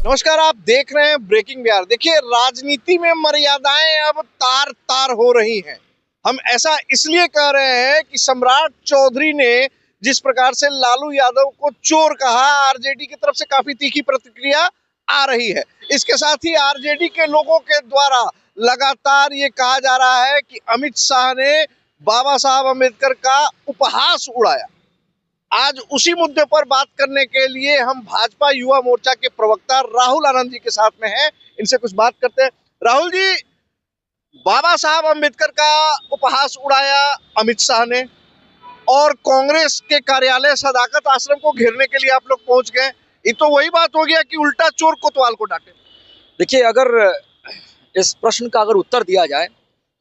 नमस्कार, आप देख रहे हैं ब्रेकिंग बिहार। देखिए, राजनीति में मर्यादाएं अब तार तार हो रही हैं। हम ऐसा इसलिए कह रहे हैं कि सम्राट चौधरी ने जिस प्रकार से लालू यादव को चोर कहा, आरजेडी की तरफ से काफी तीखी प्रतिक्रिया आ रही है। इसके साथ ही आरजेडी के लोगों के द्वारा लगातार ये कहा जा रहा है कि अमित शाह ने बाबा साहब अम्बेडकर का उपहास उड़ाया। आज उसी मुद्दे पर बात करने के लिए हम भाजपा युवा मोर्चा के प्रवक्ता राहुल आनंद जी के साथ में हैं। इनसे कुछ बात करते हैं। राहुल जी, बाबा साहब अम्बेडकर का उपहास उड़ाया अमित शाह ने और कांग्रेस के कार्यालय सदाकत आश्रम को घेरने के लिए आप लोग पहुंच गए। ये तो वही बात हो गया कि उल्टा चोर कोतवाल को डांटे। देखिए, अगर इस प्रश्न का अगर उत्तर दिया जाए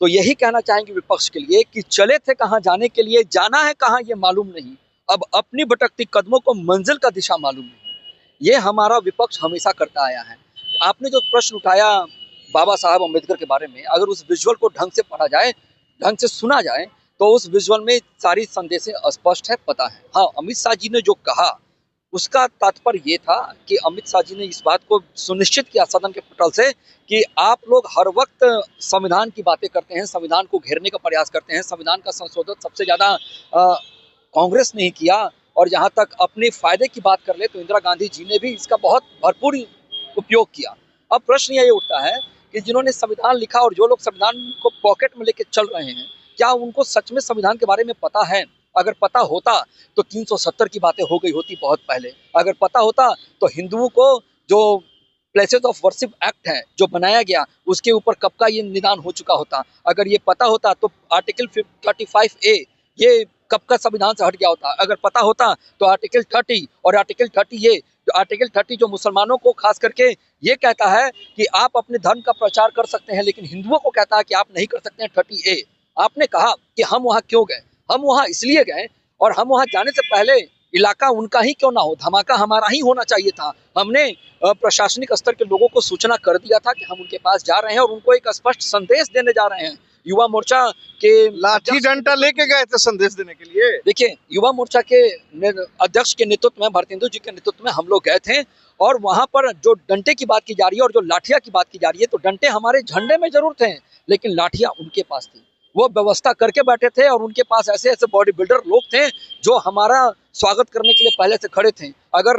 तो यही कहना चाहेंगे विपक्ष के लिए कि चले थे कहां, जाने के लिए जाना है कहां ये मालूम नहीं, अब अपनी भटकती कदमों को मंजिल का दिशा मालूम नहीं। ये हमारा विपक्ष हमेशा करता आया है। आपने जो प्रश्न उठाया बाबा साहब अम्बेडकर के बारे में, अगर उस विजुअल को ढंग से पढ़ा जाए, ढंग से सुना जाए, तो उस विजुअल में सारी संदेशें स्पष्ट है, पता है। हाँ, अमित शाह जी ने जो कहा उसका तात्पर्य ये था कि अमित शाह जी ने इस बात को सुनिश्चित किया सदन के पटल से कि आप लोग हर वक्त संविधान की बातें करते हैं, संविधान को घेरने का प्रयास करते हैं। संविधान का संशोधन सबसे ज्यादा कांग्रेस ने ही किया, और जहां तक अपने फायदे की बात कर ले तो इंदिरा गांधी जी ने भी इसका बहुत भरपूर उपयोग किया। अब प्रश्न ये उठता है कि जिन्होंने संविधान लिखा और जो लोग संविधान को पॉकेट में लेके चल रहे हैं, क्या उनको सच में संविधान के बारे में पता है? अगर पता होता तो 370 की बातें हो गई होती बहुत पहले। अगर पता होता तो हिंदुओं को जो प्लेसेस ऑफ वर्शिप एक्ट है जो बनाया गया, उसके ऊपर कब का ये निदान हो चुका होता। अगर ये पता होता तो आर्टिकल 35A ये कब का संविधान से हट गया होता। अगर पता होता तो आर्टिकल 30 और आर्टिकल 30A, जो आर्टिकल 30 जो मुसलमानों को खास करके ये कहता है कि आप अपने धर्म का प्रचार कर सकते हैं, लेकिन हिंदुओं को कहता है कि आप नहीं कर सकते हैं 30A। आपने कहा कि हम वहाँ क्यों गए? हम वहाँ इसलिए गए, और हम वहाँ जाने से पहले इलाका उनका ही क्यों ना हो, धमाका हमारा ही होना चाहिए था। हमने प्रशासनिक स्तर के लोगों को सूचना कर दिया था कि हम उनके पास जा रहे हैं और उनको एक स्पष्ट संदेश देने जा रहे हैं। युवा मोर्चा के लाठी डंडा लेके गए थे संदेश देने के लिए। देखिए, युवा मोर्चा के अध्यक्ष के नेतृत्व में, भारतेंदु जी के नेतृत्व में हम लोग गए थे, और वहां पर जो डंडे की बात की जा रही है और जो लाठिया की बात की जा रही है, तो डंडे हमारे झंडे में जरूर थे, लेकिन लाठियां उनके पास थी। वो व्यवस्था करके बैठे थे और उनके पास ऐसे ऐसे बॉडी बिल्डर लोग थे जो हमारा स्वागत करने के लिए पहले से खड़े थे। अगर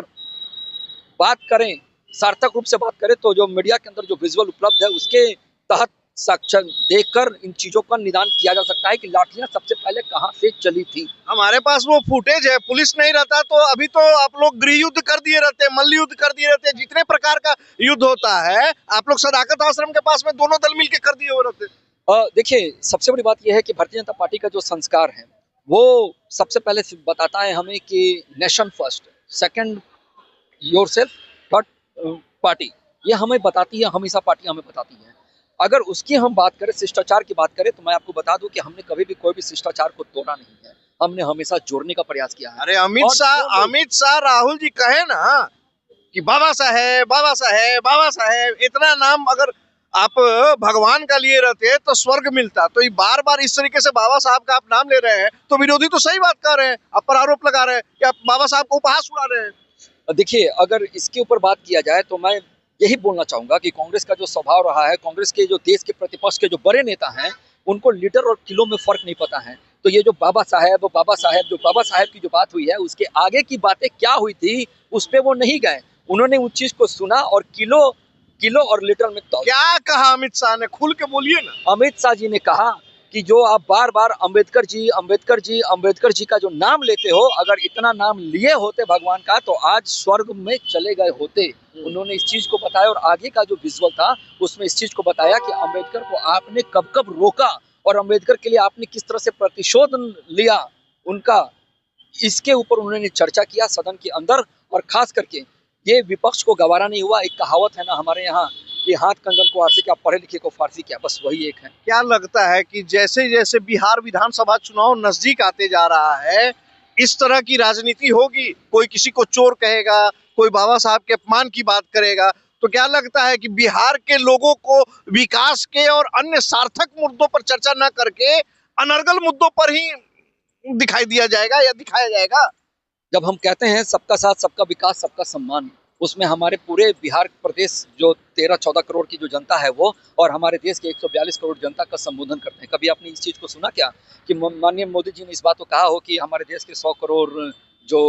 बात करें, सार्थक रूप से बात करें, तो जो मीडिया के अंदर जो विजुअल उपलब्ध है उसके तहत साक्षर देखकर इन चीजों का निदान किया जा सकता है कि लाठियां सबसे पहले कहां से चली थी। हमारे पास वो फुटेज है। पुलिस नहीं रहता तो अभी तो आप लोग गृह युद्ध कर दिए रहते, मल्ल युद्ध कर दिए रहते, जितने प्रकार का युद्ध होता है आप लोग सदाकत आश्रम के पास में दोनों दल मिलके कर दिए हो रहते। देखिए, सबसे बड़ी बात यह है कि भारतीय जनता पार्टी का जो संस्कार है वो सबसे पहले बताता है हमें कि nation first, second yourself, third party. ये हमें बताती है, हमेशा पार्टी हमें बताती है। अगर उसकी हम बात करें, शिष्टाचार की बात करें, तो मैं आपको बता दूं कि हमने कभी भी कोई भी शिष्टाचार को तोड़ा नहीं है। हमने हमेशा जोड़ने का प्रयास किया है। अरे अमित शाह राहुल जी कहे ना कि बाबा साहेब बाबा साहेब बाबा साहेब, इतना नाम अगर आप भगवान का लिए रहते तो स्वर्ग मिलता। तो ये बार बार इस तरीके से बाबा साहब का आप नाम ले रहे हैं तो विरोधी तो सही बात कर रहे हैं, आप पर आरोप लगा रहे हैं कि आप बाबा साहब को उपहास उड़ा रहे हैं। देखिए, अगर इसके ऊपर बात किया जाए तो मैं यही बोलना चाहूंगा कि कांग्रेस का जो स्वभाव रहा है, कांग्रेस के जो देश के प्रतिपक्ष के जो बड़े नेता हैं, उनको लीटर और किलो में फर्क नहीं पता है। तो ये जो बाबा साहेब की जो बात हुई है, उसके आगे की बातें क्या हुई थी उस पर वो नहीं गए। उन्होंने उस चीज को सुना और किलो किलो और लीटर में तौल। क्या कहा अमित शाह ने, खुल के बोलिए ना। अमित शाह जी ने कहा कि जो आप बार बार अंबेडकर जी अंबेडकर जी अंबेडकर जी का जो नाम लेते हो, अगर इतना नाम लिए होते भगवान का तो आज स्वर्ग में चले गए होते। उन्होंने इस चीज को बताया और आगे का जो विजुअल था उसमें इस चीज को बताया कि अंबेडकर को आपने कब कब रोका और अंबेडकर के लिए आपने किस तरह से प्रतिशोध लिया उनका, इसके ऊपर उन्होंने चर्चा किया सदन के अंदर। और खास करके ये विपक्ष को गवारा नहीं हुआ। एक कहावत है ना हमारे यहाँ कि हाथ कंगन को आरसे क्या, पढ़े लिखे को फारसी क्या, बस वही एक है। क्या लगता है कि जैसे जैसे बिहार विधानसभा चुनाव नजदीक आते जा रहा है, इस तरह की राजनीति होगी? कोई किसी को चोर कहेगा, कोई बाबा साहब के अपमान की बात करेगा, तो क्या लगता है कि बिहार के लोगों को विकास के और अन्य सार्थक मुद्दों पर चर्चा न करके अनर्गल मुद्दों पर ही दिखाई दिया जाएगा या दिखाया जाएगा? जब हम कहते हैं सबका साथ सबका विकास सबका सम्मान, उसमें हमारे पूरे बिहार प्रदेश जो 13-14 करोड़ की जो जनता है वो, और हमारे देश के 142 करोड़ जनता का संबोधन करते हैं। कभी आपने इस चीज़ को सुना क्या कि माननीय मोदी जी ने इस बात को कहा हो कि हमारे देश के 100 करोड़ जो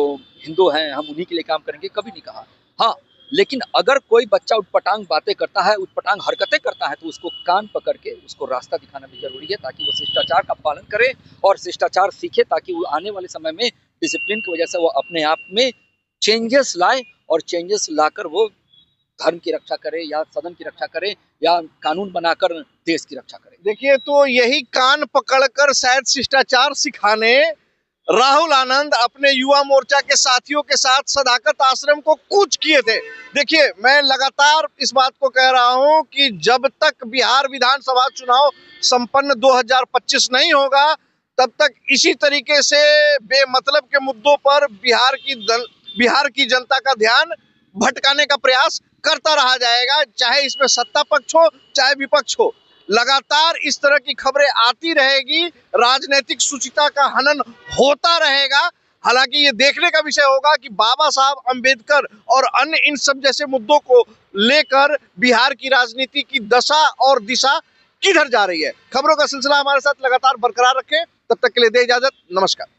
हिंदू हैं हम उन्हीं के लिए काम करेंगे? कभी नहीं कहा। हाँ, लेकिन अगर कोई बच्चा उटपटांग बातें करता है, उटपटांग हरकतें करता है, तो उसको कान पकड़ के उसको रास्ता दिखाना भी जरूरी है, ताकि वो शिष्टाचार का पालन करे और शिष्टाचार सीखे, ताकि वो आने वाले समय में डिसिप्लिन की वजह से वो अपने आप में चेंजेस लाए और चेंजेस लाकर वो धर्म की रक्षा करे या सदन की रक्षा करे या कानून बनाकर देश की रक्षा करे। देखिए, तो यही कान पकड़कर शायद शिष्टाचार सिखाने राहुल आनंद अपने युवा मोर्चा के साथियों के साथ सदाकत आश्रम को कूच किए थे। देखिए, मैं लगातार इस बात को कह रहा हूं कि जब तक बिहार विधानसभा चुनाव संपन्न 2025 नहीं होगा, तब तक इसी तरीके से बेमतलब के मुद्दों पर बिहार की जनता का ध्यान भटकाने का प्रयास करता रहा जाएगा, चाहे इसमें सत्ता पक्ष हो चाहे विपक्ष हो। लगातार इस तरह की खबरें आती रहेगी, राजनीतिक शुचिता का हनन होता रहेगा। हालांकि ये देखने का विषय होगा कि बाबा साहब अंबेडकर और अन्य इन सब जैसे मुद्दों को लेकर बिहार की राजनीति की दशा और दिशा किधर जा रही है। खबरों का सिलसिला हमारे साथ लगातार बरकरार रखें। तब तक के लिए दे इजाजत, नमस्कार।